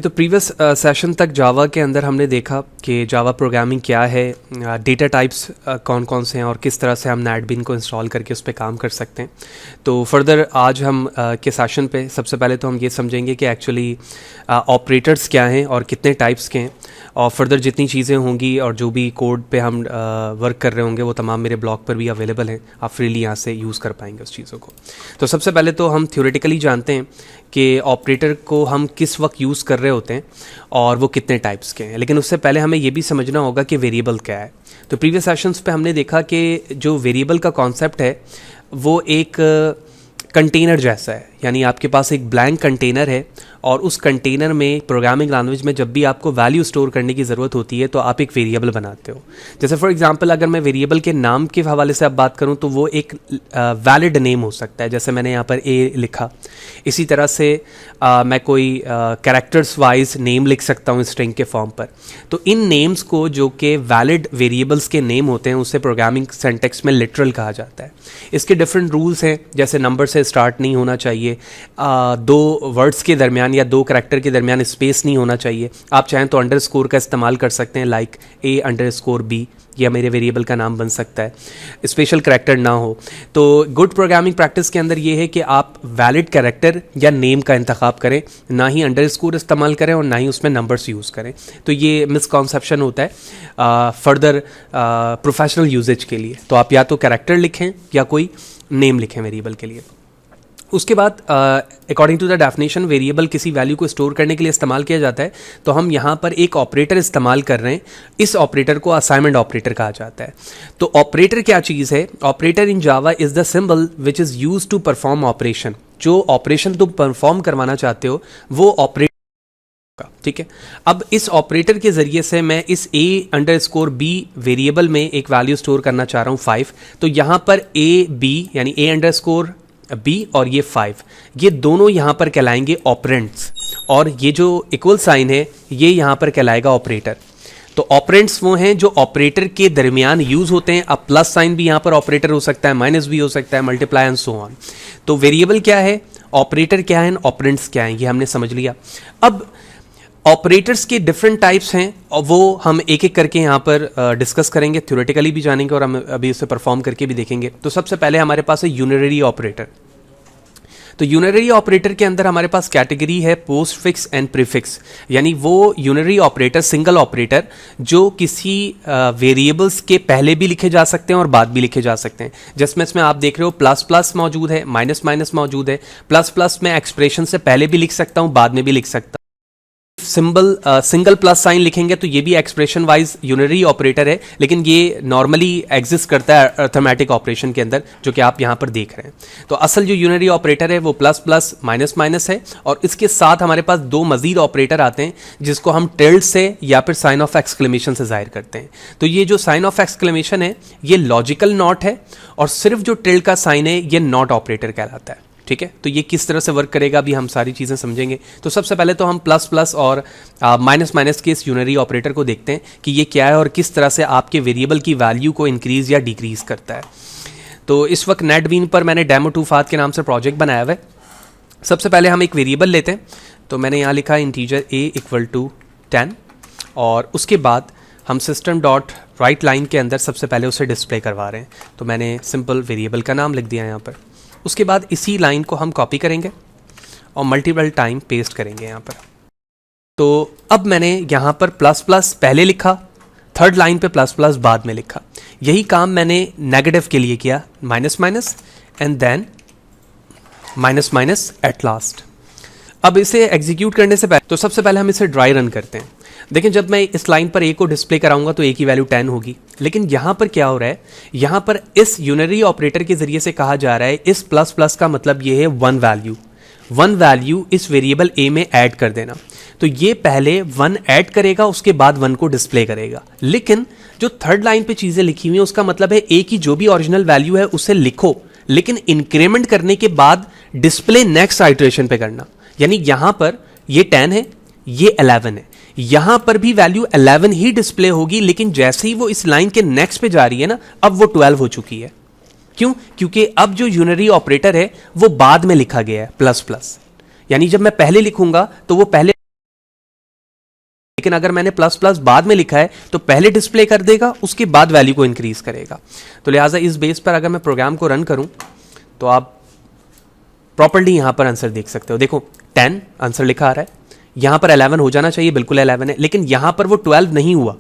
तो previous session तक जावा के अंदर हमने देखा कि जावा प्रोग्रामिंग क्या है, डेटा टाइप्स कौन कौन से हैं और किस तरह से हम नेटबीन को इंस्टॉल करके उस पर काम कर सकते हैं। तो फर्दर आज हम के सेशन पे सबसे पहले तो हम ये समझेंगे कि एक्चुअली ऑपरेटर्स क्या हैं और कितने टाइप्स के हैं, और फर्दर जितनी चीज़ें होंगी और जो भी कोड पे हम वर्क कर रहे होंगे वो तमाम मेरे ब्लॉग पर भी अवेलेबल हैं, आप फ्रीली यहाँ से यूज़ कर पाएंगे उस चीज़ों को। तो सबसे पहले तो हम थ्योरेटिकली जानते हैं कि ऑपरेटर को हम किस वक्त यूज़ कर रहे होते हैं और वो कितने टाइप्स के हैं, लेकिन उससे पहले हमें ये भी समझना होगा कि वेरिएबल क्या है। तो प्रीवियस सेशंस पे हमने देखा कि जो वेरिएबल का कॉन्सेप्ट है वो एक कंटेनर जैसा है, यानी आपके पास एक ब्लैंक कंटेनर है और उस कंटेनर में प्रोग्रामिंग लैंग्वेज में जब भी आपको वैल्यू स्टोर करने की ज़रूरत होती है तो आप एक वेरिएबल बनाते हो। जैसे फॉर एग्जांपल अगर मैं वेरिएबल के नाम के हवाले से अब बात करूं तो वो एक वैलिड नेम हो सकता है, जैसे मैंने यहाँ पर ए लिखा। इसी तरह से मैं कोई कैरेक्टर्स वाइज नेम लिख सकता हूँ स्ट्रिंग के फॉर्म पर। तो इन नेम्स को जो कि वैलिड वेरिएबल्स के नेम होते हैं उसे प्रोग्रामिंग सिंटैक्स में लिटरल कहा जाता है। इसके डिफरेंट रूल्स हैं, जैसे नंबर से स्टार्ट नहीं होना चाहिए, दो वर्ड्स के दरमियान या दो करैक्टर के दरमियान स्पेस नहीं होना चाहिए। आप चाहें तो अंडरस्कोर का इस्तेमाल कर सकते हैं, लाइक A_B, या मेरे वेरिएबल का नाम बन सकता है, स्पेशल करैक्टर ना हो। तो गुड प्रोग्रामिंग प्रैक्टिस के अंदर ये है कि आप वैलिड करैक्टर या नेम का इंतखाब करें, ना ही अंडरस्कोर इस्तेमाल करें और ना ही उसमें नंबर्स यूज़ करें। तो ये मिसकॉन्सेप्शन होता है फर्दर प्रोफेशनल यूजेज के लिए। तो आप या तो करैक्टर लिखें या कोई नेम लिखें वेरिएबल के लिए। उसके बाद according to the definition variable किसी वैल्यू को स्टोर करने के लिए इस्तेमाल किया जाता है। तो हम यहाँ पर एक ऑपरेटर इस्तेमाल कर रहे हैं, इस ऑपरेटर को असाइनमेंट ऑपरेटर कहा जाता है। तो ऑपरेटर क्या चीज़ है? Operator in Java is the symbol which is use to perform operation. जो ऑपरेशन तुम परफॉर्म करवाना चाहते हो वो ऑपरेटर, ठीक है। अब इस ऑपरेटर के जरिए से मैं इस A_B वेरिएबल में एक वैल्यू स्टोर करना चाह रहा हूँ 5। तो यहाँ पर A_B यानी A_B और ये 5, ये दोनों यहाँ पर कहलाएंगे ऑपरेंट्स, और ये जो इक्वल साइन है ये यहाँ पर कहलाएगा ऑपरेटर। तो ऑपरेंट्स वो हैं जो ऑपरेटर के दरमियान यूज होते हैं। अब प्लस साइन भी यहाँ पर ऑपरेटर हो सकता है, माइनस भी हो सकता है, मल्टीप्लाई एंड सो ऑन। तो वेरिएबल क्या है, ऑपरेटर क्या है, ऑपरेंट्स क्या है, ये हमने समझ लिया। अब ऑपरेटर्स के डिफरेंट टाइप्स हैं और वो हम एक एक करके यहाँ पर डिस्कस करेंगे, थ्योरेटिकली भी जानेंगे और हम अभी उसे परफॉर्म करके भी देखेंगे। तो सबसे पहले हमारे पास है यूनरी ऑपरेटर। तो यूनरी ऑपरेटर के अंदर हमारे पास कैटेगरी है पोस्ट फिक्स एंड प्रीफिक्स, यानी वो यूनरी ऑपरेटर, सिंगल ऑपरेटर जो किसी वेरिएबल्स के पहले भी लिखे जा सकते हैं और बाद भी लिखे जा सकते हैं। जिसमें इसमें आप देख रहे हो प्लस प्लस मौजूद है, माइनस माइनस मौजूद है। प्लस प्लस में एक्सप्रेशन से पहले भी लिख सकता हूँ, बाद में भी लिख सकता हूँ। सिंबल सिंगल प्लस साइन लिखेंगे तो ये भी एक्सप्रेशन वाइज यूनरी ऑपरेटर है, लेकिन ये नॉर्मली एग्जिस्ट करता है अर्थमेटिक ऑपरेशन के अंदर, जो कि आप यहाँ पर देख रहे हैं। तो असल जो यूनरी ऑपरेटर है वो प्लस प्लस माइनस माइनस है, और इसके साथ हमारे पास दो मजीद ऑपरेटर आते हैं जिसको हम टिल्ड से या फिर साइन ऑफ एक्सक्लेमेशन से जाहिर करते हैं। तो ये जो साइन ऑफ एक्सक्लेमेशन है ये लॉजिकल नॉट है, और सिर्फ जो टिल्ड का साइन है ये नॉट ऑपरेटर कहलाता है, ठीक है। तो ये किस तरह से वर्क करेगा भी हम सारी चीज़ें समझेंगे। तो सबसे पहले तो हम प्लस प्लस और माइनस माइनस के इस यूनरी ऑपरेटर को देखते हैं कि ये क्या है और किस तरह से आपके वेरिएबल की वैल्यू को इंक्रीज या डिक्रीज करता है। तो इस वक्त नेटबीन पर मैंने डेमो 2 फाद के नाम से प्रोजेक्ट बनाया हुआ है। सबसे पहले हम एक वेरिएबल लेते हैं। तो मैंने यहाँ लिखा इंटीजर A=10, और उसके बाद हम सिस्टम डॉट राइट लाइन के अंदर सबसे पहले उसे डिस्प्ले करवा रहे हैं। तो मैंने सिंपल वेरिएबल का नाम लिख दिया यहाँ पर। उसके बाद इसी लाइन को हम कॉपी करेंगे और मल्टीपल टाइम पेस्ट करेंगे यहाँ पर। तो अब मैंने यहाँ पर प्लस प्लस पहले लिखा, थर्ड लाइन पे प्लस प्लस बाद में लिखा। यही काम मैंने नेगेटिव के लिए किया, minus minus and then minus minus at last. अब इसे एग्जीक्यूट करने से पहले तो सबसे पहले हम इसे ड्राई रन करते हैं। देखें, जब मैं इस लाइन पर A को डिस्प्ले कराऊंगा तो A की वैल्यू 10 होगी, लेकिन यहाँ पर क्या हो रहा है, यहाँ पर इस यूनरी ऑपरेटर के जरिए से कहा जा रहा है इस प्लस प्लस का मतलब ये है वन वैल्यू इस वेरिएबल A में ऐड कर देना। तो ये पहले 1 ऐड करेगा, उसके बाद 1 को डिस्प्ले करेगा। लेकिन जो थर्ड लाइन पे चीज़ें लिखी हुई हैं उसका मतलब है A की जो भी ओरिजिनल वैल्यू है उसे लिखो, लेकिन इंक्रीमेंट करने के बाद डिस्प्ले नेक्स्ट आइटरेशन पे करना। यानी यहाँ पर ये 10 है, ये 11 है, यहां पर भी वैल्यू 11 ही डिस्प्ले होगी, लेकिन जैसे ही वो इस लाइन के नेक्स्ट पे जा रही है ना, अब वो 12 हो चुकी है। क्यों? क्योंकि अब जो यूनरी ऑपरेटर है वो बाद में लिखा गया है प्लस प्लस, यानी जब मैं पहले लिखूंगा तो वो पहले लेकिन अगर मैंने प्लस प्लस बाद में लिखा है तो पहले डिस्प्ले कर देगा, उसके बाद वैल्यू को इंक्रीज करेगा। तो लिहाजा इस बेस पर अगर मैं प्रोग्राम को रन करूं तो आप प्रॉपर्ली यहां पर आंसर देख सकते हो। देखो 10 आंसर लिखा आ रहा है, यहां पर 11 हो जाना चाहिए, बिल्कुल 11 है, लेकिन यहां पर वो 12 नहीं हुआ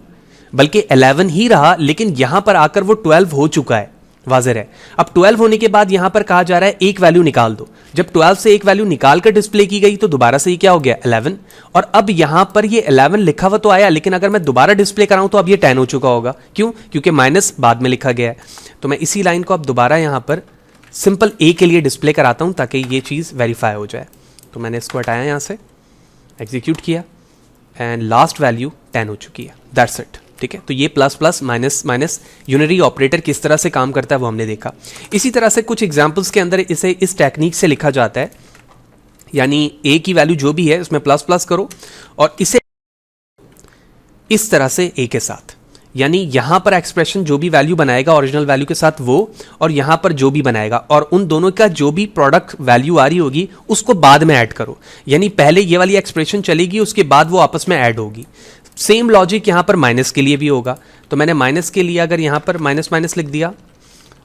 बल्कि 11 ही रहा, लेकिन यहां पर आकर वो 12 हो चुका है, वाज़ेह है। अब 12 होने के बाद यहां पर कहा जा रहा है एक वैल्यू निकाल दो। जब 12 से एक वैल्यू निकाल कर डिस्प्ले की गई तो दोबारा से ये क्या हो गया 11, और अब यहां पर ये 11 लिखा हुआ तो आया, लेकिन अगर मैं दोबारा डिस्प्ले कराऊं तो अब ये 10 हो चुका होगा। क्यों? क्योंकि माइनस बाद में लिखा गया है। तो मैं इसी लाइन को अब दोबारा यहां पर सिंपल ए के लिए डिस्प्ले कराता हूं ताकि ये चीज़ वेरीफाई हो जाए। तो मैंने इसको हटाया, यहां से एग्जीक्यूट किया एंड लास्ट वैल्यू 10 हो चुकी है। That's it. ठीक है, तो ये plus plus minus minus unary operator किस तरह से काम करता है वो हमने देखा। इसी तरह से कुछ एग्जांपल्स के अंदर इसे इस टेक्निक से लिखा जाता है, यानी ए की वैल्यू जो भी है उसमें प्लस प्लस करो और इसे इस तरह से ए के साथ, यानी यहां पर एक्सप्रेशन जो भी वैल्यू बनाएगा ओरिजिनल वैल्यू के साथ वो, और यहां पर जो भी बनाएगा, और उन दोनों का जो भी प्रोडक्ट वैल्यू आ रही होगी उसको बाद में ऐड करो। यानी पहले ये वाली एक्सप्रेशन चलेगी, उसके बाद वो आपस में ऐड होगी। सेम लॉजिक यहां पर माइनस के लिए भी होगा। तो मैंने माइनस के लिए अगर यहां पर माइनस माइनस लिख दिया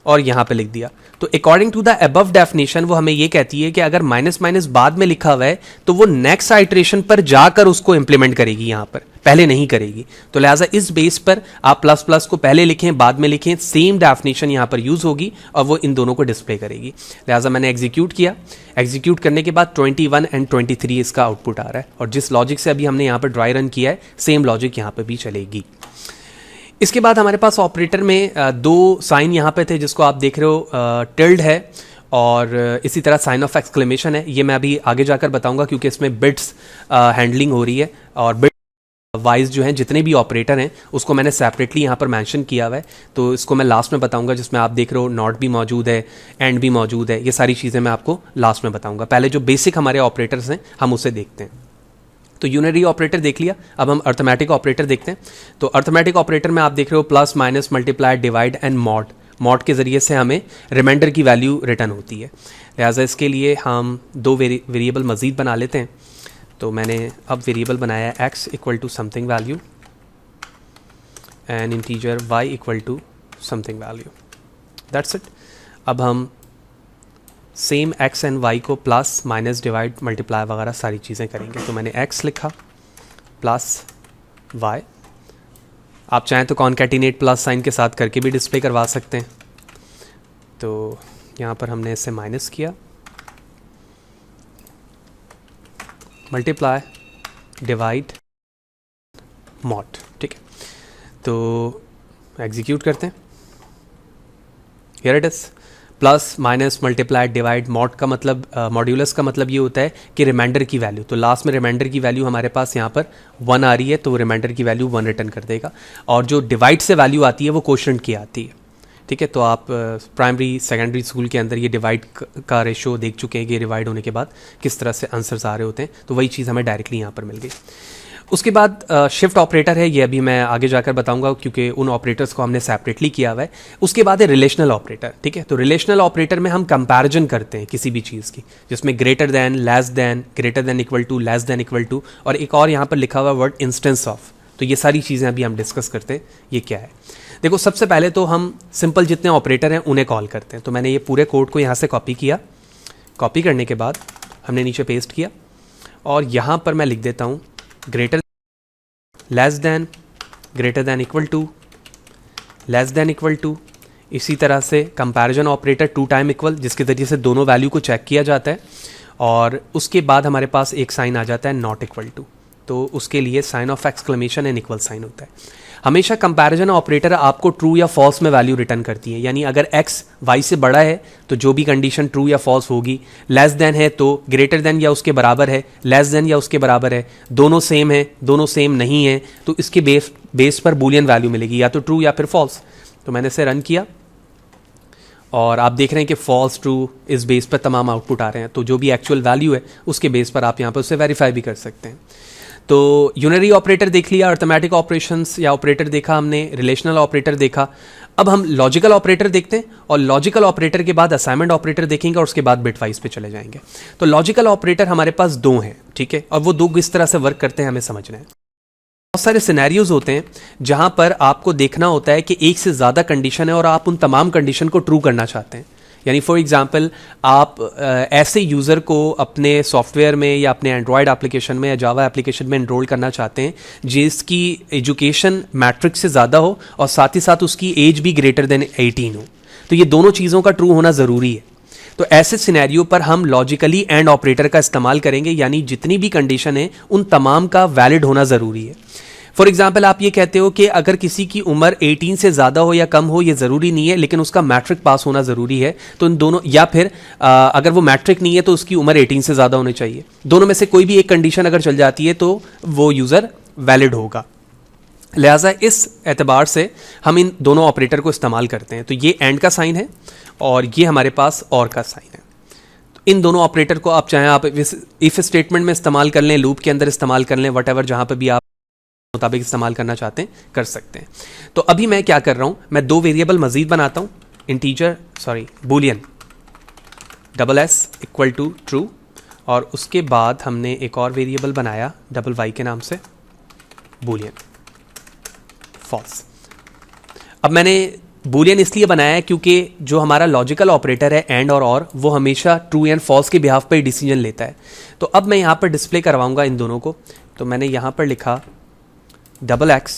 और यहां पे लिख दिया, तो according to the above definition वो हमें ये कहती है कि अगर माइनस माइनस बाद में लिखा हुआ है तो वो नेक्स्ट आइट्रेशन पर जाकर उसको इंप्लीमेंट करेगी, यहां पर पहले नहीं करेगी। तो लिहाजा इस बेस पर आप प्लस प्लस को पहले लिखें बाद में लिखें, सेम डेफिनेशन यहां पर यूज होगी और वो इन दोनों को डिस्प्ले करेगी। लिहाजा मैंने एग्जीक्यूट किया, एग्जीक्यूट करने के बाद 21 एंड 23 इसका आउटपुट आ रहा है, और जिस लॉजिक से अभी हमने यहां पर ड्राई रन किया है सेम लॉजिक यहां पर भी चलेगी। इसके बाद हमारे पास ऑपरेटर में दो साइन यहाँ पे थे जिसको आप देख रहे हो, टिल्ड है और इसी तरह साइन ऑफ एक्सक्लेमेशन है। ये मैं अभी आगे जाकर बताऊंगा क्योंकि इसमें बिट्स हैंडलिंग हो रही है, और बिट वाइज जो हैं जितने भी ऑपरेटर हैं उसको मैंने सेपरेटली यहाँ पर मेंशन किया हुआ है। तो इसको मैं लास्ट में बताऊंगा, जिसमें आप देख रहे हो नॉट भी मौजूद है, एंड भी मौजूद है। ये सारी चीज़ें मैं आपको लास्ट में बताऊँगा। पहले जो बेसिक हमारे ऑपरेटर्स हैं हम उसे देखते हैं। तो यूनरी ऑपरेटर देख लिया, अब हम अर्थमेटिक ऑपरेटर देखते हैं। तो अर्थमेटिक ऑपरेटर में आप देख रहे हो plus minus multiply divide and mod. Mod के ज़रिए से हमें रिमाइंडर की वैल्यू रिटर्न होती है। लिहाजा इसके लिए हम दो वेरिएबल मज़ीद बना लेते हैं। तो मैंने अब वेरिएबल बनाया है x equal to something value and integer y equal to something value. That's it. अब हम सेम x एंड y को प्लस माइनस डिवाइड मल्टीप्लाई वगैरह सारी चीज़ें करेंगे। तो मैंने x लिखा प्लस y, आप चाहें तो कॉन्कैटिनेट प्लस साइन के साथ करके भी डिस्प्ले करवा सकते हैं। तो यहाँ पर हमने इसे माइनस किया, मल्टीप्लाई डिवाइड मॉड। ठीक है, तो एग्जीक्यूट करते हैं। Here it is, plus minus multiply divide mod का मतलब मॉड्यूलस का मतलब ये होता है कि रिमाइंडर की वैल्यू। तो लास्ट में रिमाइंडर की वैल्यू हमारे पास यहाँ पर 1 आ रही है, तो रिमाइंडर की वैल्यू 1 रिटर्न कर देगा, और जो डिवाइड से वैल्यू आती है वो कोशेंट की आती है। ठीक है, तो आप प्राइमरी सेकेंडरी स्कूल के अंदर ये डिवाइड का रेशो देख चुके हैं कि डिवाइड होने के बाद किस तरह से आंसर्स आ रहे होते हैं। तो वही चीज़ हमें डायरेक्टली यहाँ पर मिल गई। उसके बाद शिफ्ट ऑपरेटर है, ये अभी मैं आगे जाकर बताऊंगा क्योंकि उन ऑपरेटर्स को हमने सेपरेटली किया हुआ है। उसके बाद है रिलेशनल ऑपरेटर। ठीक है, तो रिलेशनल ऑपरेटर में हम कंपैरिजन करते हैं किसी भी चीज़ की, जिसमें greater than, less than, greater than equal to, less than equal to, और एक और यहाँ पर लिखा हुआ वर्ड इंस्टेंस ऑफ। तो ये सारी चीज़ें अभी हम डिस्कस करते हैं ये क्या है। देखो, सबसे पहले तो हम सिंपल जितने ऑपरेटर हैं उन्हें कॉल करते हैं। तो मैंने ये पूरे कोड को यहाँ से कॉपी किया, कॉपी करने के बाद हमने नीचे पेस्ट किया, और यहाँ पर मैं लिख देता हूँ greater, less than, greater than equal to, less than equal to. इसी तरह से कंपैरिजन ऑपरेटर 2 टाइम इक्वल, जिसके ज़रिए से दोनों वैल्यू को चेक किया जाता है, और उसके बाद हमारे पास एक साइन आ जाता है नॉट इक्वल टू। तो उसके लिए sign of exclamation and equal sign होता है। हमेशा कंपैरिजन ऑपरेटर आपको ट्रू या फॉल्स में वैल्यू रिटर्न करती है, यानी अगर x y से बड़ा है तो जो भी कंडीशन ट्रू या फॉल्स होगी, लेस देन है तो ग्रेटर देन या उसके बराबर है, लेस देन या उसके बराबर है, दोनों सेम है, दोनों सेम नहीं है, तो इसके बेस पर बूलियन वैल्यू मिलेगी, या तो ट्रू या फिर फॉल्स। तो मैंने इसे रन किया और आप देख रहे हैं कि फॉल्स, ट्रू, इस बेस पर तमाम आउटपुट आ रहे हैं। तो जो भी एक्चुअल वैल्यू है उसके बेस पर आप यहाँ पर उसे वेरीफाई भी कर सकते हैं। तो यूनरी ऑपरेटर देख लिया, अर्थमेटिक ऑपरेशंस या ऑपरेटर देखा हमने, रिलेशनल ऑपरेटर देखा। अब हम लॉजिकल ऑपरेटर देखते हैं, और लॉजिकल ऑपरेटर के बाद असाइनमेंट ऑपरेटर देखेंगे, और उसके बाद बिटवाइज पे चले जाएंगे। तो लॉजिकल ऑपरेटर हमारे पास 2 हैं, ठीक है, और वो 2 किस तरह से वर्क करते हैं हमें समझना है। बहुत सारे सिनेरियोज होते हैं जहां पर आपको देखना होता है कि एक से ज़्यादा कंडीशन है और आप उन तमाम कंडीशन को ट्रू करना चाहते हैं। यानी फॉर एग्जांपल आप ऐसे यूज़र को अपने सॉफ्टवेयर में या अपने एंड्रॉयड एप्लीकेशन में या जावा एप्लीकेशन में एनरोल करना चाहते हैं जिसकी एजुकेशन मैट्रिक से ज़्यादा हो और साथ ही साथ उसकी एज भी ग्रेटर देन 18 हो। तो ये दोनों चीज़ों का ट्रू होना ज़रूरी है। तो ऐसे सिनेरियो पर हम लॉजिकली एंड ऑपरेटर का इस्तेमाल करेंगे, यानी जितनी भी कंडीशन है उन तमाम का वैलिड होना ज़रूरी है। फॉर एग्जाम्पल आप ये कहते हो कि अगर किसी की उम्र 18 से ज़्यादा हो या कम हो ये ज़रूरी नहीं है, लेकिन उसका मैट्रिक पास होना ज़रूरी है। तो इन दोनों, या फिर अगर वो मैट्रिक नहीं है तो उसकी उम्र 18 से ज़्यादा होनी चाहिए। दोनों में से कोई भी एक कंडीशन अगर चल जाती है तो वो यूज़र वैलिड होगा। लिहाजा इस एतबार से हम इन दोनों ऑपरेटर को इस्तेमाल करते हैं। तो ये एंड का साइन है और ये हमारे पास और का साइन है। तो इन दोनों ऑपरेटर को आप चाहें आप इफ स्टेटमेंट में इस्तेमाल कर लें, लूप के अंदर इस्तेमाल कर लें, वटएवर जहाँ पर भी आप मुताबिक इस्तेमाल करना चाहते हैं कर सकते हैं। तो अभी मैं क्या कर रहा हूँ, मैं दो वेरिएबल मजीद बनाता हूँ, boolean SS equal to true, और उसके बाद हमने एक और वेरिएबल बनाया Y के नाम से, बूलियन फॉल्स। अब मैंने बूलियन इसलिए बनाया है क्योंकि जो हमारा लॉजिकल ऑपरेटर है एंड और वो हमेशा ट्रू एंड फॉल्स के बिहाफ पर डिसीजन लेता है। तो अब मैं यहाँ पर डिस्प्ले करवाऊंगा इन दोनों को। तो मैंने यहाँ पर लिखा XX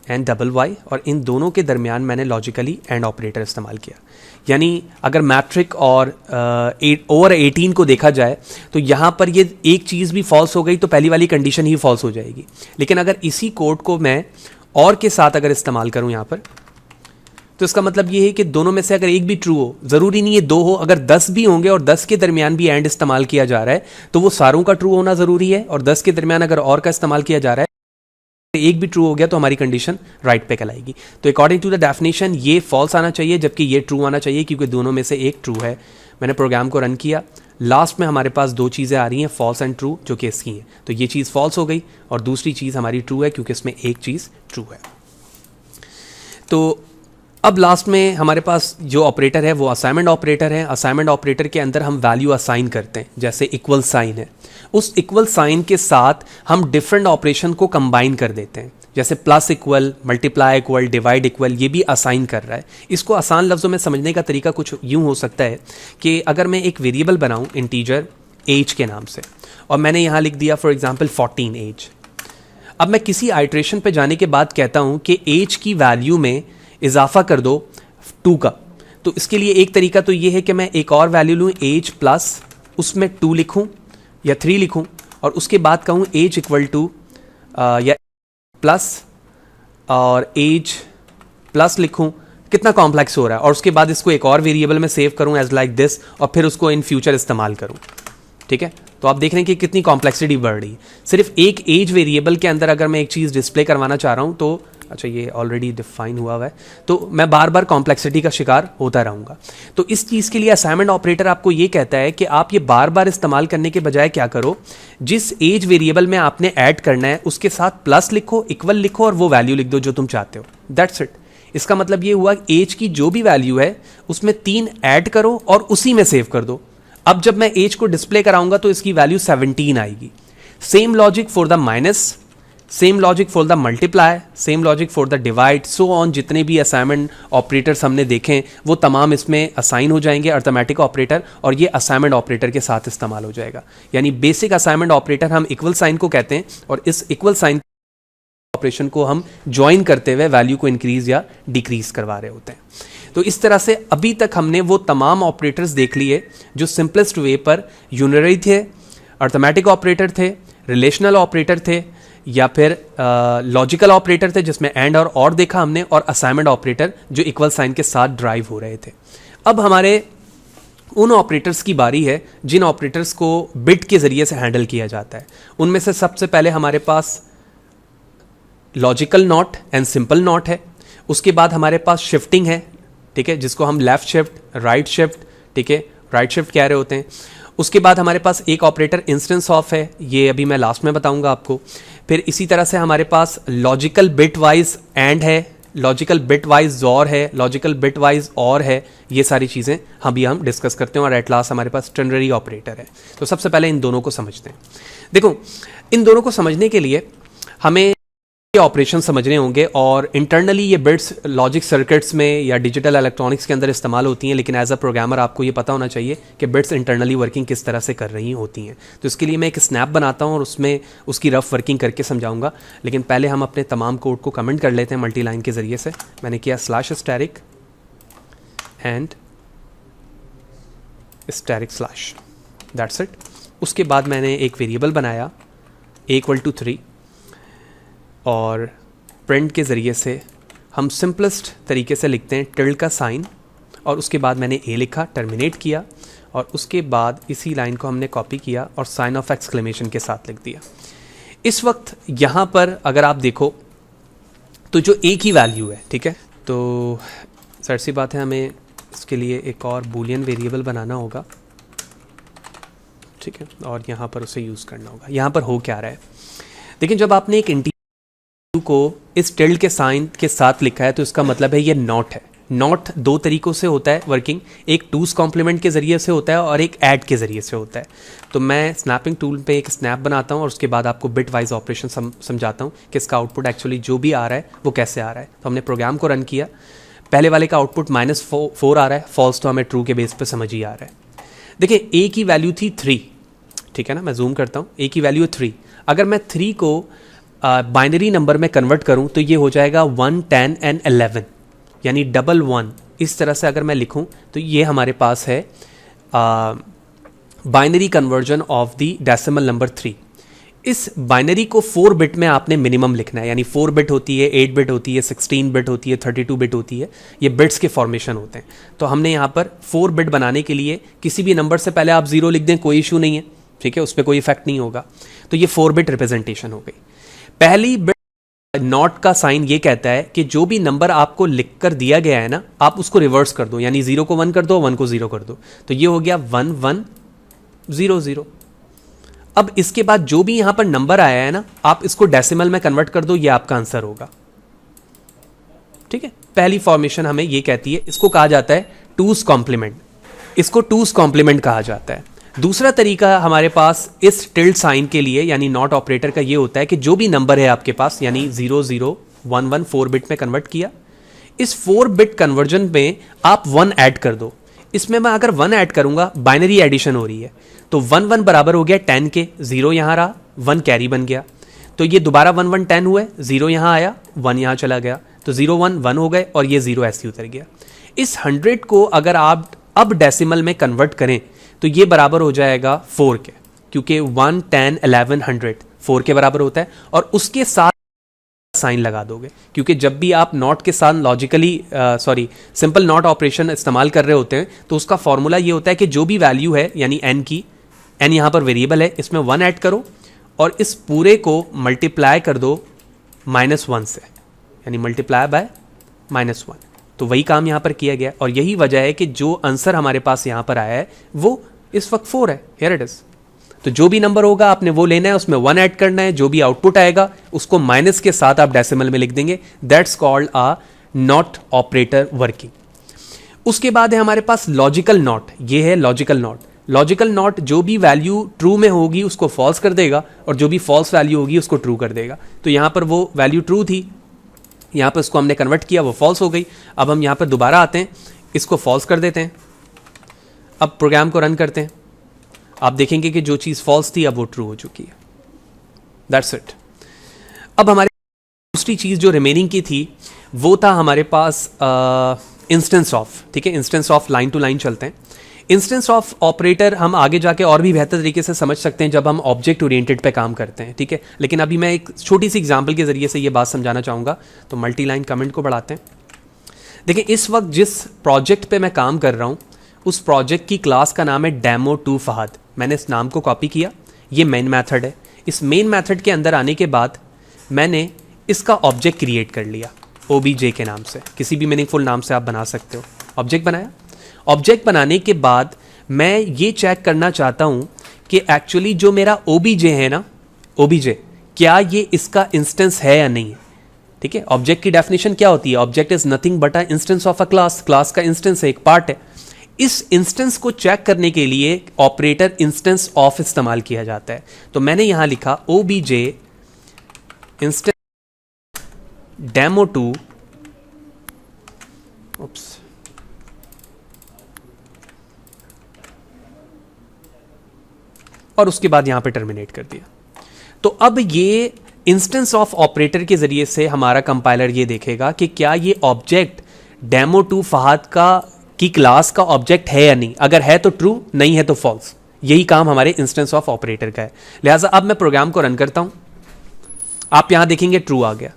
एंड Y, और इन दोनों के दरमियान मैंने लॉजिकली एंड ऑपरेटर इस्तेमाल किया। यानी अगर मैट्रिक और ओवर 18 को देखा जाए तो यहाँ पर ये एक चीज़ भी फॉल्स हो गई तो पहली वाली कंडीशन ही फॉल्स हो जाएगी। लेकिन अगर इसी कोड को मैं और के साथ अगर इस्तेमाल करूँ यहाँ पर, तो इसका मतलब ये है कि दोनों में से अगर एक भी ट्रू हो, ज़रूरी नहीं है दो हो, अगर 10 भी होंगे और 10 के दरमियान भी एंड इस्तेमाल किया जा रहा है तो वो सारों का ट्रू होना ज़रूरी है, और 10 के दरमियान अगर और का इस्तेमाल किया जा रहा है एक भी ट्रू हो गया तो हमारी कंडीशन राइट पे कहलाएगी। तो अकॉर्डिंग टू द डेफिनेशन ये फॉल्स आना चाहिए जबकि ये ट्रू आना चाहिए, क्योंकि दोनों में से एक ट्रू है। मैंने प्रोग्राम को रन किया, लास्ट में हमारे पास दो चीज़ें आ रही हैं, फॉल्स एंड ट्रू, जो कि इसकी हैं। तो ये चीज़ फॉल्स हो गई और दूसरी चीज़ हमारी ट्रू है क्योंकि इसमें एक चीज़ ट्रू है। तो अब लास्ट में हमारे पास जो ऑपरेटर है वो असाइनमेंट ऑपरेटर है। असाइनमेंट ऑपरेटर के अंदर हम वैल्यू असाइन करते हैं, जैसे इक्वल साइन है, उस इक्वल साइन के साथ हम डिफरेंट ऑपरेशन को कंबाइन कर देते हैं, जैसे plus equal, multiply equal, divide equal, ये भी असाइन कर रहा है। इसको आसान लफ्ज़ों में समझने का तरीका कुछ यूँ हो सकता है कि अगर मैं एक वेरिएबल बनाऊँ इंटीजर एज के नाम से, और मैंने यहाँ लिख दिया फॉर एग्जाम्पल 14 एज। अब मैं किसी आइट्रेशन पे जाने के बाद कहता हूँ कि एज की वैल्यू में इजाफा कर दो 2 का। तो इसके लिए एक तरीका तो ये है कि मैं एक और वैल्यू लूँ एज प्लस, उसमें 2 लिखूँ या 3 लिखूँ, और उसके बाद कहूँ एज इक्वल टू या प्लस और एज प्लस लिखूँ। कितना कॉम्प्लेक्स हो रहा है, और उसके बाद इसको एक और वेरिएबल में सेव करूँ एज लाइक दिस, और फिर उसको इन फ्यूचर इस्तेमाल करूँ। ठीक है, तो आप देख रहे हैं कि कितनी कॉम्प्लेक्सिटी बढ़ रही है। सिर्फ एक एज वेरिएबल के अंदर अगर मैं एक चीज़ डिस्प्ले करवाना चाह रहा हूँ तो अच्छा ये ऑलरेडी डिफाइन हुआ है, तो मैं बार बार कॉम्प्लेक्सिटी का शिकार होता रहूँगा। तो इस चीज़ के लिए असाइनमेंट ऑपरेटर आपको ये कहता है कि आप ये बार बार इस्तेमाल करने के बजाय क्या करो, जिस एज वेरिएबल में आपने ऐड करना है उसके साथ प्लस लिखो, इक्वल लिखो और वो वैल्यू लिख दो जो तुम चाहते हो। That's it. इसका मतलब ये हुआ एज की जो भी वैल्यू है उसमें 3 ऐड करो और उसी में सेव कर दो। अब जब मैं एज को डिस्प्ले कराऊंगा तो इसकी वैल्यू 17 आएगी। Same logic for the minus, same logic for the multiply, same logic for the divide, so on. जितने भी असाइनमेंट ऑपरेटर्स हमने देखे वो तमाम इसमें असाइन हो जाएंगे, अर्थमेटिक ऑपरेटर, और ये असाइनमेंट ऑपरेटर के साथ इस्तेमाल हो जाएगा। यानी बेसिक असाइनमेंट ऑपरेटर हम इक्वल साइन को कहते हैं, और इस इक्वल साइन ऑपरेशन को हम ज्वाइन करते हुए वैल्यू को इंक्रीज या डिक्रीज करवा रहे होते हैं। तो इस तरह से अभी तक हमने वो तमाम ऑपरेटर्स देख लिए जो सिंपलेस्ट वे पर यूनरी थे, अर्थमेटिक ऑपरेटर थे, रिलेशनल ऑपरेटर थे, या फिर लॉजिकल ऑपरेटर थे जिसमें एंड और देखा हमने, और असाइनमेंट ऑपरेटर जो इक्वल साइन के साथ ड्राइव हो रहे थे। अब हमारे उन ऑपरेटर्स की बारी है जिन ऑपरेटर्स को बिट के ज़रिए से हैंडल किया जाता है। उनमें से सबसे पहले हमारे पास logical not and simple not है। उसके बाद हमारे पास शिफ्टिंग है, ठीक है, जिसको हम लेफ्ट शिफ्ट, राइट शिफ्ट, ठीक है, राइट शिफ्ट कह रहे होते हैं। उसके बाद हमारे पास एक ऑपरेटर इंस्टेंस ऑफ है, ये अभी मैं लास्ट में बताऊंगा आपको। फिर इसी तरह से हमारे पास लॉजिकल बिट वाइज एंड है, लॉजिकल बिट वाइज जोर है, लॉजिकल बिट वाइज और है। ये सारी चीज़ें अभी हम डिस्कस करते हैं, और एट लास्ट हमारे पास टर्नरी ऑपरेटर है। तो सबसे पहले इन दोनों को समझते हैं। देखो, इन दोनों को समझने के लिए हमें ये ऑपरेशन समझने होंगे और इंटरनली ये बिट्स लॉजिक सर्किट्स में या डिजिटल इलेक्ट्रॉनिक्स के अंदर इस्तेमाल होती हैं, लेकिन एज अ प्रोग्रामर आपको ये पता होना चाहिए कि बिट्स इंटरनली वर्किंग किस तरह से कर रही होती हैं। तो इसके लिए मैं एक स्नैप बनाता हूँ और उसमें उसकी रफ वर्किंग करके समझाऊंगा, लेकिन पहले हम अपने तमाम कोड को कमेंट कर लेते हैं मल्टी लाइन के ज़रिए से। मैंने किया /* एंड */ दैट्स इट। उसके बाद मैंने एक वेरिएबल बनाया a = 3 और प्रिंट के ज़रिए से हम सिंपलेस्ट तरीके से लिखते हैं टिल्ड का साइन, और उसके बाद मैंने a लिखा, टर्मिनेट किया, और उसके बाद इसी लाइन को हमने कॉपी किया और साइन ऑफ एक्सक्लेमेशन के साथ लिख दिया। इस वक्त यहाँ पर अगर आप देखो तो जो a की वैल्यू है, ठीक है, तो सर सी बात है हमें इसके लिए एक और बूलियन वेरिएबल बनाना होगा, ठीक है, और यहाँ पर उसे यूज़ करना होगा। यहाँ पर हो क्या रहा है, लेकिन जब आपने एक इंटीजर को इस टिल्ड के साइन के साथ लिखा है तो इसका मतलब है ये नॉट है। नॉट दो तरीक़ों से होता है वर्किंग, एक टूस कॉम्प्लीमेंट के ज़रिए से होता है और एक ऐड के ज़रिए से होता है। तो मैं स्नैपिंग टूल पे एक स्नैप बनाता हूँ और उसके बाद आपको बिट वाइज ऑपरेशन समझाता हूँ कि इसका आउटपुट एक्चुअली जो भी आ रहा है वो कैसे आ रहा है। तो हमने प्रोग्राम को रन किया, पहले वाले का आउटपुट -4 आ रहा है, फॉल्स तो हमें ट्रू के बेस पर समझ ही आ रहा है। देखिए a की वैल्यू थी 3, ठीक है ना, मैं जूम करता हूँ, a की वैल्यू 3। अगर मैं 3 को बाइनरी नंबर में कन्वर्ट करूं तो ये हो जाएगा 1, 10 एंड 11, यानी 11। इस तरह से अगर मैं लिखूं तो ये हमारे पास है binary conversion of the decimal number 3। इस बाइनरी को 4 बिट में आपने मिनिमम लिखना है, यानी 4 बिट होती है, 8 बिट होती है, 16 बिट होती है, 32 बिट होती है, ये बिट्स के फॉर्मेशन होते हैं। तो हमने यहाँ पर 4 बिट बनाने के लिए किसी भी नंबर से पहले आप 0 लिख दें, कोई इशू नहीं है, ठीक है, उस पर कोई इफेक्ट नहीं होगा। तो ये 4 बिट रिप्रेजेंटेशन हो गई। पहली बिट नॉट का साइन ये कहता है कि जो भी नंबर आपको लिखकर दिया गया है ना, आप उसको रिवर्स कर दो, यानी 0 को 1 कर दो, 1 को 0 कर दो। तो ये हो गया 1, 1, 0, 0। अब इसके बाद जो भी यहां पर नंबर आया है ना, आप इसको डेसिमल में कन्वर्ट कर दो, ये आपका आंसर होगा, ठीक है। पहली फॉर्मेशन हमें ये कहती है, इसको कहा जाता है टूस कॉम्प्लीमेंट, इसको टूस कॉम्प्लीमेंट कहा जाता है। दूसरा तरीका हमारे पास इस टिल्ड साइन के लिए, यानी नॉट ऑपरेटर का, ये होता है कि जो भी नंबर है आपके पास, यानी 0, 0, 1, 1 4 बिट में कन्वर्ट किया, इस 4 बिट कन्वर्जन में आप 1 ऐड कर दो। इसमें मैं अगर 1 ऐड करूंगा, बाइनरी एडिशन हो रही है, तो 1, 1 बराबर हो गया 10 के, 0 यहां रहा, 1 कैरी बन गया, तो ये दोबारा 1, 1 10 हुए, 0 यहां आया, 1 यहां चला गया, तो 0, 1 1 हो गए और ये 0 ऐसे उतर गया। इस 100 को अगर आप अब डेसिमल में कन्वर्ट करें तो ये बराबर हो जाएगा 4 के, क्योंकि 1, 10, 11, 100 4 के बराबर होता है, और उसके साथ साइन लगा दोगे, क्योंकि जब भी आप नॉट के साथ सिंपल नॉट ऑपरेशन इस्तेमाल कर रहे होते हैं तो उसका फॉर्मूला ये होता है कि जो भी वैल्यू है, यानी n की, n यहाँ पर वेरिएबल है, इसमें 1 ऐड करो और इस पूरे को मल्टीप्लाई कर दो -1 से, यानी मल्टीप्लाई बाय -1। तो वही काम यहाँ पर किया गया, और यही वजह है कि जो आंसर हमारे पास यहाँ पर आया है वो इस वक्त 4 है। Here it is. तो जो भी नंबर होगा आपने वो लेना है, उसमें 1 ऐड करना है, जो भी आउटपुट आएगा उसको माइनस के साथ आप डेसिमल में लिख देंगे। That's called a not operator working. उसके बाद है हमारे पास लॉजिकल नॉट। ये है लॉजिकल नॉट। लॉजिकल नॉट जो भी वैल्यू ट्रू में होगी उसको फॉल्स कर देगा, और जो भी फॉल्स वैल्यू होगी उसको ट्रू कर देगा। तो यहाँ पर वो वैल्यू ट्रू थी, यहाँ पर उसको हमने कन्वर्ट किया, वो फॉल्स हो गई। अब हम यहाँ पर दोबारा आते हैं, इसको फॉल्स कर देते हैं, अब प्रोग्राम को रन करते हैं। आप देखेंगे कि जो चीज़ फॉल्स थी अब वो ट्रू हो चुकी है। That's it. अब हमारे दूसरी चीज़ जो रिमेनिंग की थी वो था हमारे पास इंस्टेंस ऑफ। ठीक है, instance of line to line चलते हैं। इंस्टेंस ऑफ ऑपरेटर हम आगे जाके और भी बेहतर तरीके से समझ सकते हैं जब हम ऑब्जेक्ट ओरिएंटेड पे काम करते हैं। ठीक है, लेकिन अभी मैं एक छोटी सी एग्जांपल के जरिए से ये बात समझाना चाहूँगा। तो मल्टी लाइन कमेंट को बढ़ाते हैं। देखिए, इस वक्त जिस प्रोजेक्ट पे मैं काम कर रहा हूँ उस प्रोजेक्ट की क्लास का नाम है Demo2 फहद। मैंने इस नाम को कॉपी किया, ये मेन मेथड है। इस मेन मेथड के अंदर आने के बाद मैंने इसका ऑब्जेक्ट क्रिएट कर लिया OBJ के नाम से। किसी भी मीनिंगफुल नाम से आप बना सकते हो। ऑब्जेक्ट बनाया। ऑब्जेक्ट बनाने के बाद मैं ये चेक करना चाहता हूँ कि एक्चुअली जो मेरा OBJ है ना, OBJ क्या ये इसका इंस्टेंस है या नहीं है। ठीक है, ऑब्जेक्ट की डेफिनेशन क्या होती है? Object is nothing but a instance of a class. Class का इंस्टेंस है, एक पार्ट है। इस इंस्टेंस को चेक करने के लिए ऑपरेटर इंस्टेंस ऑफ इस्तेमाल किया जाता है। तो मैंने यहां लिखा OBJ इंस्टेंस demo2 और उसके बाद यहां पे टर्मिनेट कर दिया। तो अब ये इंस्टेंस ऑफ ऑपरेटर के जरिए से हमारा कंपाइलर ये देखेगा कि क्या ये ऑब्जेक्ट demo2 फहद का की क्लास का ऑब्जेक्ट है या नहीं। अगर है तो ट्रू, नहीं है तो फॉल्स। यही काम हमारे इंस्टेंस ऑफ ऑपरेटर का है। लिहाजा अब मैं प्रोग्राम को रन करता हूं, आप यहां देखेंगे ट्रू आ गया,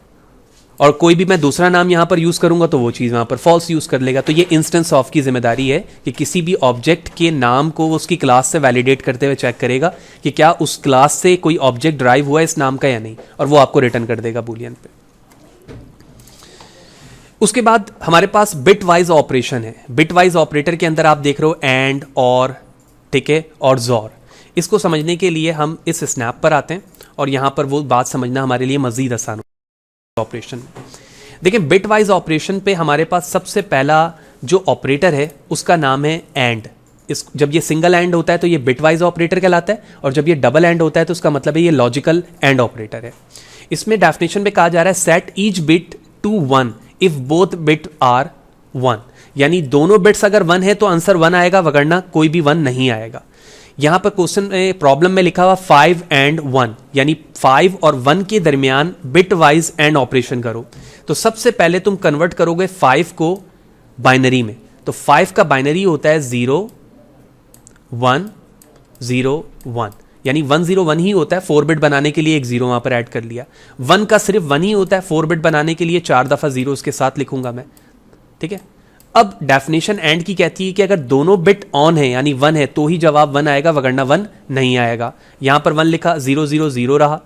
और कोई भी मैं दूसरा नाम यहां पर यूज करूंगा तो वो चीज वहां पर फॉल्स यूज कर लेगा। तो ये इंस्टेंस ऑफ की जिम्मेदारी है कि किसी भी ऑब्जेक्ट के नाम को वो उसकी क्लास से वैलिडेट करते हुए चेक करेगा कि क्या उस क्लास से कोई ऑब्जेक्ट ड्राइव हुआ है इस नाम का या नहीं, और वो आपको रिटर्न कर देगा बूलियन पे। उसके बाद हमारे पास बिट वाइज ऑपरेशन है। बिट वाइज ऑपरेटर के अंदर आप देख रहे हो एंड, और, ठीक है, और जोर। इसको समझने के लिए हम इस स्नैप पर आते हैं और यहां पर वो बात समझना हमारे लिए मजीद आसान ऑपरेशन। देखिए बिट वाइज ऑपरेशन पे हमारे पास सबसे पहला जो ऑपरेटर है उसका नाम है एंड। जब ये सिंगल एंड होता है तो ये बिट वाइज ऑपरेटर कहलाता है, और जब ये डबल एंड होता है तो उसका मतलब है ये लॉजिकल एंड ऑपरेटर है। इसमें डेफिनेशन में कहा जा रहा है set each bit to 1 if both bit are 1, यानी दोनों बिट्स अगर 1 है तो आंसर 1 आएगा, वगरना कोई भी 1 नहीं आएगा। यहां पर क्वेश्चन में प्रॉब्लम में लिखा हुआ 5 and 1, यानी 5 और 1 के दरमियान बिट वाइज एंड ऑपरेशन करो। तो सबसे पहले तुम कन्वर्ट करोगे 5 को बाइनरी में। तो 5 का बाइनरी होता है 0 1 0 1, यानी 1 0 1 ही होता है। 4 बिट बनाने के लिए एक 0 वहां पर ऐड कर लिया। 1 का सिर्फ 1 ही होता है, 4 बिट बनाने के लिए 4 दफा 0 उसके साथ लिखूंगा मैं, ठीक है। अब डेफिनेशन एंड की कहती है कि अगर दोनों बिट ऑन है यानी 1 है तो ही जवाब 1 आएगा, वगरना 1 नहीं आएगा। यहां पर 1 लिखा 0 0 0 रहा,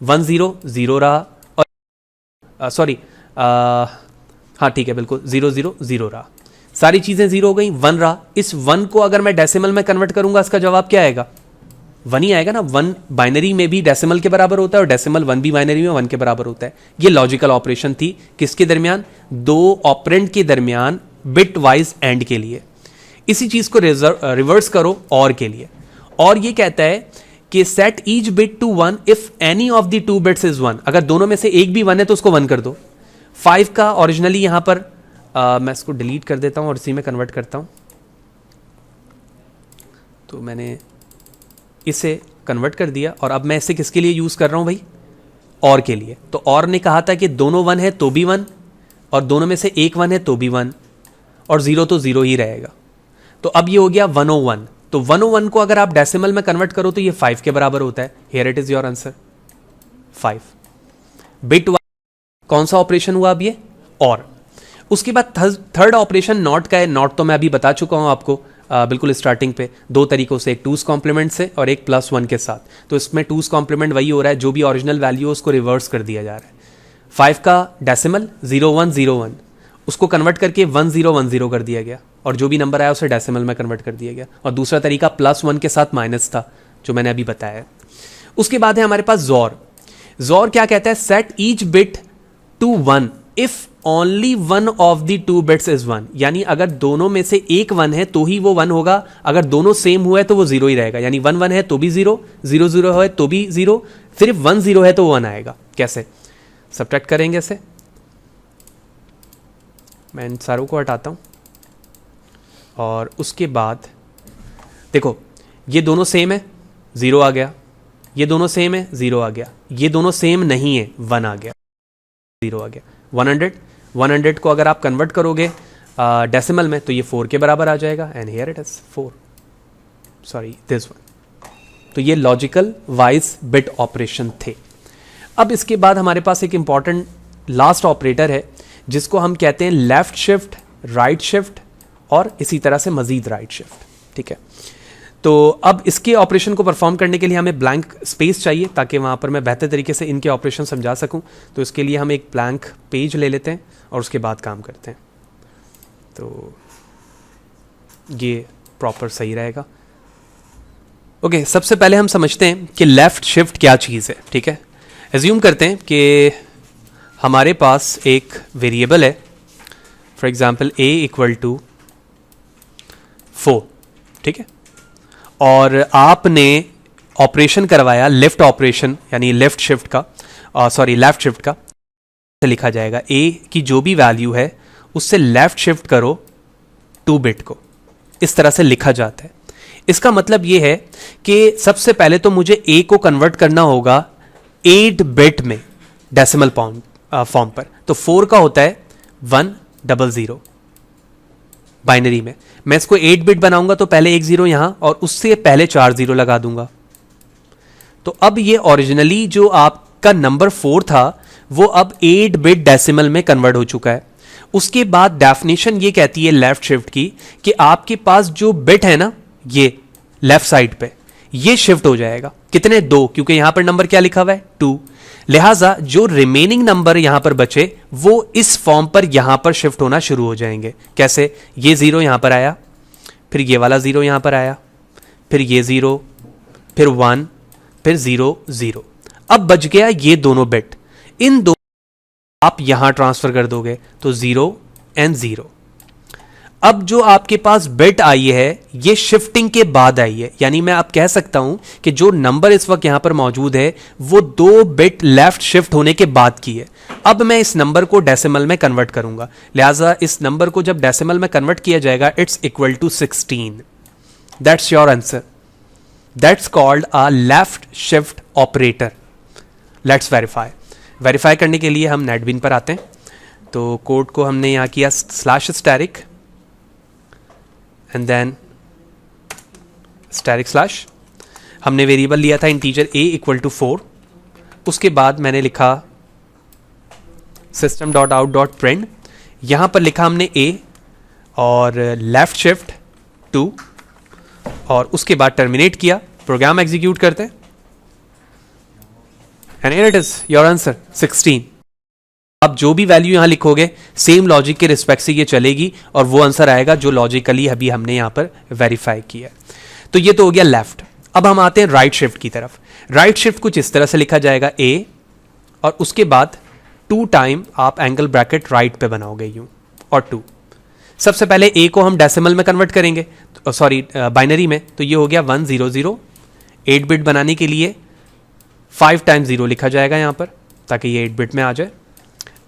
1 0 0 रहा, और सॉरी हाँ ठीक है बिल्कुल 0 0 0 रहा। सारी चीजें 0 हो गई, 1 रहा। इस 1 को अगर मैं डेसिमल में कन्वर्ट करूंगा इसका जवाब क्या आएगा? 1 ही आएगा ना। 1 बाइनरी में भी डेसिमल के बराबर होता है और डेसिमल 1 भी बाइनरी में 1 के बराबर होता है। ये लॉजिकल ऑपरेशन थी किसके दरमियान? दो ऑपरेंड के दरमियान बिट वाइज एंड के लिए। इसी चीज को रिवर्स करो और के लिए, और ये कहता है कि set each bit to 1 if any of the 2 bits is 1। अगर दोनों में से एक भी 1 है तो उसको 1 कर दो। 5 का ओरिजिनली यहां पर मैं इसको डिलीट कर देता हूं और इसी में कन्वर्ट करता हूं। तो मैंने इसे कन्वर्ट कर दिया और अब मैं इसे किसके लिए यूज कर रहा हूं भाई? और के लिए। तो और ने कहा था कि दोनों 1 है तो भी 1, और दोनों में से एक 1 है तो भी 1, और 0 तो 0 ही रहेगा। तो अब ये हो गया 101। तो 101 को अगर आप डेसिमल में कन्वर्ट करो तो ये 5 के बराबर होता है। Here it is your answer 5। Bit कौन सा ऑपरेशन हुआ अब ये? और। उसके बाद थर्ड ऑपरेशन नॉट का है। नॉट तो मैं अभी बता चुका हूं आपको बिल्कुल स्टार्टिंग पे, दो तरीकों से, एक 2's कॉम्प्लीमेंट से और एक +1 के साथ। तो इसमें 2's कॉम्प्लीमेंट वही हो रहा है, जो भी ओरिजिनल वैल्यू है उसको रिवर्स कर दिया जा रहा है। 5 का डेसिमल 0101, उसको कन्वर्ट करके 1010 कर दिया गया, और जो भी नंबर आया उसे डेसिमल में कन्वर्ट कर दिया गया। और दूसरा तरीका +1 के साथ माइनस था, जो मैंने अभी बताया। उसके बाद है हमारे पास जोर। जोर क्या कहता है? Set each bit to 1 if only 1 of the 2 bits is 1, यानी अगर दोनों में से एक 1 है तो ही वो 1 होगा। अगर दोनों सेम हुआ है तो वो 0 ही रहेगा, यानी 1 1 है तो भी 0, 0 0 है तो भी 0, सिर्फ 1 0 है तो 1 आएगा। कैसे सब्ट्रैक्ट करेंगे इसे? मैं इन सारों को हटाता हूं, और उसके बाद देखो ये दोनों सेम है, 0 आ गया। ये दोनों सेम है, 0 आ गया। ये दोनों सेम नहीं है, 1 आ गया, 0 आ गया। 100 को अगर आप कन्वर्ट करोगे डेसिमल में तो ये 4 के बराबर आ जाएगा, and here it is 4, sorry this one. तो ये लॉजिकल वाइज बिट ऑपरेशन थे। अब इसके बाद हमारे पास एक इंपॉर्टेंट लास्ट ऑपरेटर है जिसको हम कहते हैं लेफ्ट शिफ्ट, राइट शिफ्ट, और इसी तरह से मजीद राइट शिफ्ट, ठीक है। तो अब इसके ऑपरेशन को परफॉर्म करने के लिए हमें ब्लैंक स्पेस चाहिए ताकि वहाँ पर मैं बेहतर तरीके से इनके ऑपरेशन समझा सकूँ। तो इसके लिए हम एक ब्लैंक पेज ले लेते हैं और उसके बाद काम करते हैं, तो ये प्रॉपर सही रहेगा। ओके, सबसे पहले हम समझते हैं कि लेफ़्ट शिफ्ट क्या चीज़ है, ठीक है। एज्यूम करते हैं कि हमारे पास एक वेरिएबल है, फॉर एग्जांपल a = 4, ठीक है, और आपने ऑपरेशन करवाया लेफ्ट ऑपरेशन यानी लेफ्ट शिफ्ट का, लेफ्ट शिफ्ट का। से लिखा जाएगा, ए की जो भी वैल्यू है उससे लेफ्ट शिफ्ट करो 2 बिट को, इस तरह से लिखा जाता है। इसका मतलब ये है कि सबसे पहले तो मुझे ए को कन्वर्ट करना होगा 8 बिट में डेसिमल फॉर्म पर। तो 4 का होता है 100 बाइनरी में। मैं इसको 8 बिट बनाऊंगा तो पहले एक 0 यहां और उससे पहले 4 0 लगा दूंगा। तो अब ये ओरिजिनली जो आपका नंबर 4 था वो अब 8 बिट डेसिमल में कन्वर्ट हो चुका है। उसके बाद डेफिनेशन ये कहती है लेफ्ट शिफ्ट की कि आपके पास जो बिट है ना, ये लेफ्ट साइड पे ये शिफ्ट हो जाएगा। कितने? 2, क्योंकि यहां पर नंबर क्या लिखा हुआ है? 2। लिहाजा जो रिमेनिंग नंबर यहां पर बचे वो इस फॉर्म पर यहां पर शिफ्ट होना शुरू हो जाएंगे। कैसे? ये 0 यहां पर आया, फिर ये वाला 0 यहां पर आया, फिर ये 0, फिर 1, फिर 0 0। अब बच गया ये दोनों बिट, इन दो आप यहां ट्रांसफर कर दोगे तो 0 एंड 0। अब जो आपके पास बिट आई है ये शिफ्टिंग के बाद आई है, यानी मैं अब कह सकता हूं कि जो नंबर इस वक्त यहां पर मौजूद है वो 2 बिट लेफ्ट शिफ्ट होने के बाद की है। अब मैं इस नंबर को डेसिमल में कन्वर्ट करूंगा, लिहाजा इस नंबर को जब डेसिमल में कन्वर्ट किया जाएगा it's equal to 16। That's your answer. That's called a left shift operator. Let's verify करने के लिए हम नेटबिन पर आते हैं। तो कोड को हमने यहां किया /* एंड देन */ हमने वेरिएबल लिया था इंटीजर a इक्वल टू 4। उसके बाद मैंने लिखा system.out.print, यहां पर लिखा हमने a और लेफ्ट शिफ्ट 2 और उसके बाद टर्मिनेट किया। प्रोग्राम एग्जीक्यूट करते हैं and here it is your answer 16। आप जो भी वैल्यू यहां लिखोगे सेम लॉजिक के रिस्पेक्ट से ये चलेगी और वो आंसर आएगा जो लॉजिकली अभी हमने यहां पर वेरीफाई किया। तो ये तो हो गया लेफ्ट। अब हम आते हैं राइट शिफ्ट की तरफ। राइट शिफ्ट कुछ इस तरह से लिखा जाएगा, ए और उसके बाद 2 टाइम आप एंगल ब्रैकेट राइट पे बनाओगे यूं और 2। सबसे पहले ए को हम डेसिमल में कन्वर्ट करेंगे, सॉरी बाइनरी में, तो ये हो गया 100। 8 बिट बनाने के लिए 5 टाइम्स 0 लिखा जाएगा यहां पर ताकि ये 8 बिट में आ जाए।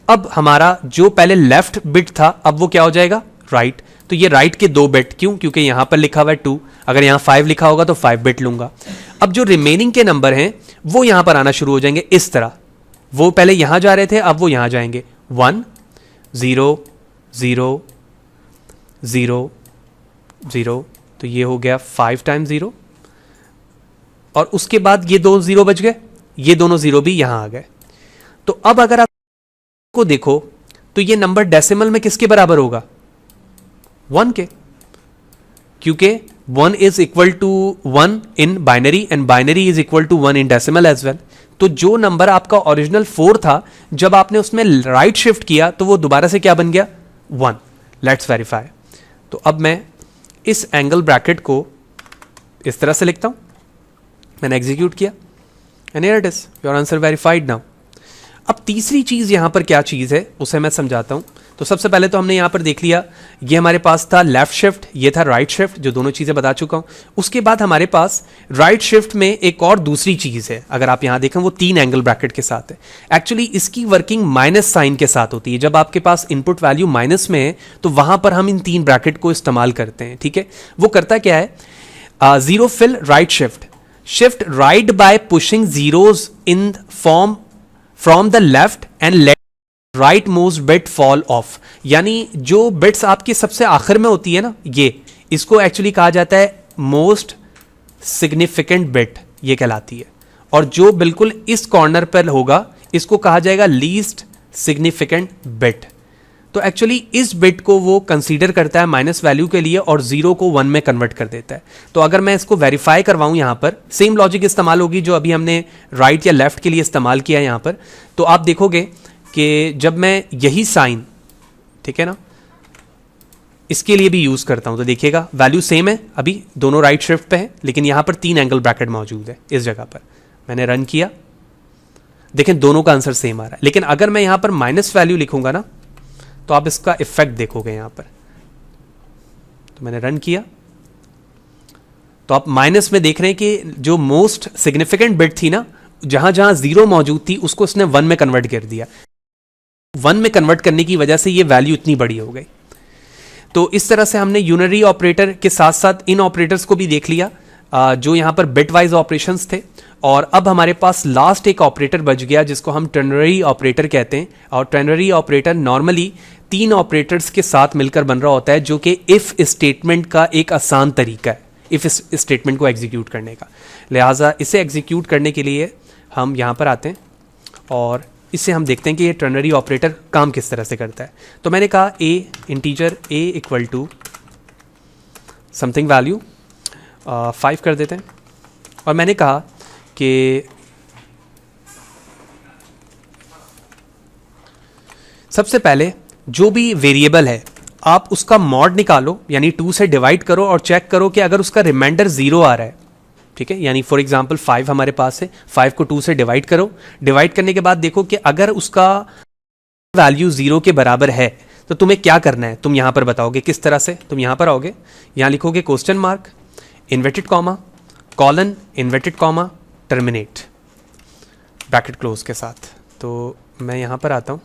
अब हमारा जो पहले लेफ्ट बिट था अब वो क्या हो जाएगा? राइट। तो ये राइट के 2 बिट, क्यों? क्योंकि यहां पर लिखा हुआ है 2, अगर यहां 5 लिखा होगा तो 5 बिट लूंगा। अब जो रिमेनिंग के नंबर हैं वो यहां पर आना शुरू हो जाएंगे इस तरह। वो पहले यहां जा रहे थे, अब वो यहां जाएंगे 1 0 0 0 0। तो ये हो गया 5 टाइम्स 0 और उसके बाद ये 2 0 बच गए, ये दोनों 0 भी यहां आ गए। तो अब अगर आप को देखो तो ये नंबर डेसिमल में किसके बराबर होगा? 1 के, क्योंकि 1 is equal to 1 in binary and binary is equal to 1 in decimal as well. तो जो नंबर आपका ओरिजिनल 4 था जब आपने उसमें राइट शिफ्ट किया तो वो दोबारा से क्या बन गया? 1। Let's verify. तो अब मैं इस एंगल ब्रैकेट को इस तरह से लिखता हूं, मैंने एग्जीक्यूट किया and here it is your answer verified now. अब तीसरी चीज यहां पर क्या चीज है उसे मैं समझाता हूं। तो सबसे पहले तो हमने यहां पर देख लिया, ये हमारे पास था लेफ्ट शिफ्ट, ये था राइट शिफ्ट, जो दोनों चीजें बता चुका हूं। उसके बाद हमारे पास राइट शिफ्ट में एक और दूसरी चीज है, अगर आप यहां देखें वो 3 एंगल ब्रैकेट के साथ है। एक्चुअली इसकी वर्किंग माइनस साइन के साथ होती है। जब आपके पास इनपुट वैल्यू माइनस में है तो वहां पर हम इन 3 ब्रैकेट को इस्तेमाल करते हैं। ठीक है, वो करता क्या है? 0 fill right shift right bye pushing zeros in form from the left and let right most bit fall of. यानी जो बिट्स आपकी सबसे आखिर में होती है ना, ये इसको एक्चुअली कहा जाता है मोस्ट सिग्निफिकेंट बिट, ये कहलाती है। और जो बिल्कुल इस कॉर्नर पर होगा इसको कहा जाएगा लीस्ट सिग्निफिकेंट बिट। तो एक्चुअली इस बिट को वो कंसीडर करता है माइनस वैल्यू के लिए और 0 को 1 में कन्वर्ट कर देता है। तो अगर मैं इसको वेरीफाई करवाऊं यहां पर सेम लॉजिक इस्तेमाल होगी जो अभी हमने राइट या लेफ्ट के लिए इस्तेमाल किया है यहां पर। तो आप देखोगे कि जब मैं यही साइन, ठीक है ना, इसके लिए भी यूज करता हूं तो देखिएगा वैल्यू सेम है, अभी दोनों राइट शिफ्ट पे है, लेकिन यहां पर 3 एंगल ब्रैकेट मौजूद है इस जगह पर। मैंने रन किया, देखें दोनों का आंसर सेम आ रहा है। लेकिन अगर मैं यहां पर माइनस वैल्यू लिखूंगा ना तो आप इसका इफेक्ट देखोगे यहां पर। तो मैंने रन किया तो आप माइनस में देख रहे हैं कि जो मोस्ट सिग्निफिकेंट बिट थी ना, जहां जहां 0 मौजूद थी उसको उसने 1 में कन्वर्ट कर दिया। 1 में कन्वर्ट करने की वजह से ये वैल्यू इतनी बड़ी हो गई। तो इस तरह से हमने यूनरी ऑपरेटर के साथ साथ इन ऑपरेटर्स को भी देख लिया जो यहाँ पर बिट वाइज ऑपरेशंस थे। और अब हमारे पास लास्ट एक ऑपरेटर बच गया जिसको हम टर्नरी ऑपरेटर कहते हैं। और टर्नरी ऑपरेटर नॉर्मली 3 ऑपरेटर्स के साथ मिलकर बन रहा होता है, जो कि इफ स्टेटमेंट का एक आसान तरीका है इफ स्टेटमेंट को एग्जीक्यूट करने का। लिहाजा इसे एग्जीक्यूट करने के लिए हम यहाँ पर आते हैं और इससे हम देखते हैं कि ये टर्नरी ऑपरेटर काम किस तरह से करता है। तो मैंने कहा a integer a equal to something value 5 कर देते हैं। और मैंने कहा कि सबसे पहले जो भी वेरिएबल है आप उसका मॉड निकालो, यानी 2 से डिवाइड करो और चेक करो कि अगर उसका रिमाइंडर 0 आ रहा है, ठीक है, यानी फॉर एग्जांपल 5 हमारे पास है, 5 को 2 से डिवाइड करो। डिवाइड करने के बाद देखो कि अगर उसका वैल्यू 0 के बराबर है तो तुम्हें क्या करना है, तुम यहां पर बताओगे किस तरह से। तुम यहां पर आओगे, यहां लिखोगे question mark inverted comma colon inverted comma terminate bracket close के साथ। तो मैं यहां पर आता हूं,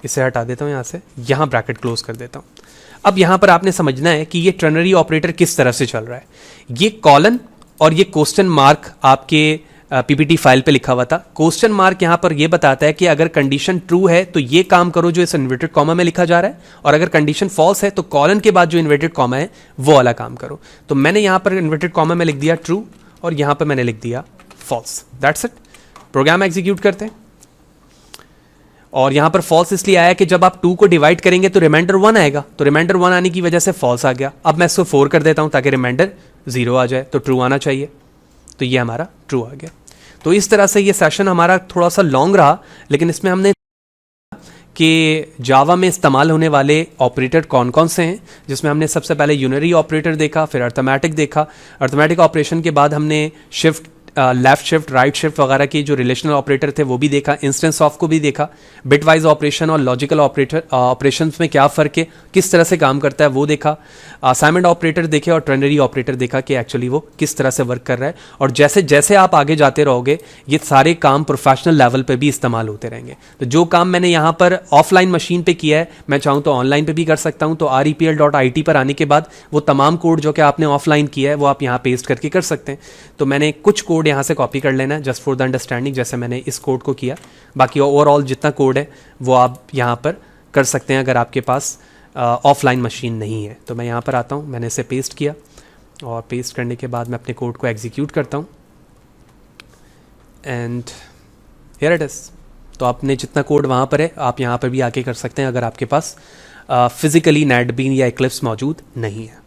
इसे हटा देता हूं, यहां से यहां ब्रैकेट क्लोज कर देता हूं। अब यहां पर आपने समझना है कि ये टर्नरी ऑपरेटर किस तरह से चल रहा है। ये कॉलन और ये क्वेश्चन मार्क आपके पीपीटी फाइल पे लिखा हुआ था। क्वेश्चन मार्क यहां पर ये बताता है कि अगर कंडीशन ट्रू है तो ये काम करो जो इस इन्वर्टेड कॉमा में लिखा जा रहा है, और अगर कंडीशन फॉल्स है तो कॉलन के बाद जो इन्वर्टेड कॉमा है वो वाला काम करो। तो मैंने यहां पर इन्वर्टेड कॉमा में लिख दिया ट्रू और यहां पर मैंने लिख दिया false. That's it. Program execute करते हैं। और यहां पर फॉल्स इसलिए आया कि जब आप 2 को डिवाइड करेंगे तो रिमाइंडर 1 आएगा, तो रिमाइंडर 1 आने की वजह से फॉल्स आ गया। अब मैं इसको 4 कर देता हूं ताकि रिमाइंडर 0 आ जाए, तो ट्रू आना चाहिए, तो ये हमारा ट्रू आ गया। तो इस तरह से ये सेशन हमारा थोड़ा सा लॉन्ग रहा, लेकिन इसमें हमने कि जावा में इस्तेमाल होने वाले ऑपरेटर कौन कौन से हैं, जिसमें हमने सबसे पहले यूनरी ऑपरेटर देखा, फिर अर्थमेटिक देखा। अर्थमेटिक ऑपरेशन के बाद हमने shift left shift right shift वगैरह के जो रिलेशनल ऑपरेटर थे वो भी देखा, इंस्टेंस ऑफ को भी देखा, बिट वाइज ऑपरेशन और लॉजिकल ऑपरेशंस में क्या फ़र्क है, किस तरह से काम करता है वो देखा, असाइनमेंट ऑपरेटर देखे और टर्नरी ऑपरेटर देखा कि एक्चुअली वो किस तरह से वर्क कर रहा है। और जैसे जैसे आप आगे जाते रहोगे ये सारे काम प्रोफेशनल लेवल पर भी इस्तेमाल होते रहेंगे। तो जो काम मैंने यहाँ पर ऑफलाइन मशीन पर किया है मैं चाहूँ तो ऑनलाइन पर भी कर सकता हूँ। तो REPL.IT पर आने के बाद वो तमाम कोड जो कि आपने ऑफलाइन किया है वो आप यहाँ पेस्ट करके कर सकते हैं। तो मैंने कुछ कोड यहाँ से कॉपी कर लेना है जस्ट फॉर द अंडरस्टैंडिंग, जैसे मैंने इस कोड को किया। बाकी ओवरऑल जितना कोड है वो आप यहाँ पर कर सकते हैं अगर आपके पास ऑफलाइन मशीन नहीं है। तो मैं यहाँ पर आता हूँ, मैंने इसे पेस्ट किया और पेस्ट करने के बाद मैं अपने कोड को एग्जीक्यूट करता हूँ एंड हियर इट इज़। तो आपने जितना कोड वहाँ पर है आप यहाँ पर भी आके कर सकते हैं अगर आपके पास फिजिकली नेटबीन या इक्लिप्स मौजूद नहीं है।